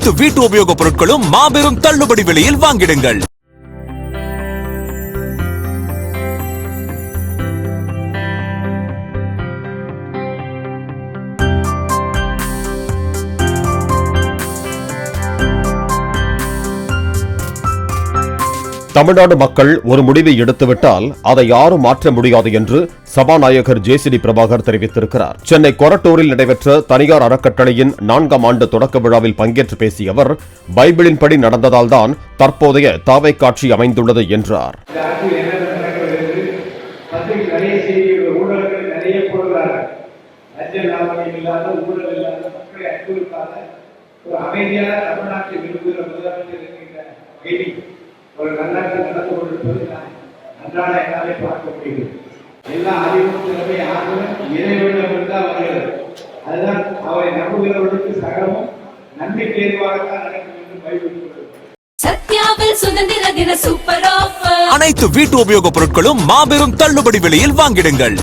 அனைத்து வீட்டு உபயோகப் பொருட்களும் மாபெரும் தள்ளுபடி விலையில் வாங்கிடுங்கள். தமிழ்நாடு மக்கள் ஒரு முடிவை எடுத்துவிட்டால் அதை யாரும் மாற்ற முடியாது என்று சபாநாயகர் ஜே.சி.டி. பிரபாகர் தெரிவித்திருக்கிறார். சென்னை கொரட்டூரில் நடைபெற்ற தனியார் அறக்கட்டளையின் 4ஆம் ஆண்டு தொடக்க விழாவில் பங்கேற்று பேசிய அவர், பைபிளின்படி நடந்ததால்தான் தற்போதைய தாவை காட்சி அமைந்துள்ளது என்றார். ஒரு நல்லாட்சி நடந்து கொண்டிருப்பது அன்றாட என்னாலே பார்க்க முடியுது. எல்லா அறிவும் திறமை ஆர்வம் இறைவனிடம் தான் வருகிறது. அதுதான் அவரை நம்புகிறவர்களுக்கு சகலமும் நன்மை தேர்வாகத்தான் நடக்கும் என்று பைபிள் சொல்கிறது. அனைத்து வீட்டு உபயோகப் பொருட்களும் மாபெரும் தள்ளுபடி விலையில் வாங்கிடுங்கள்.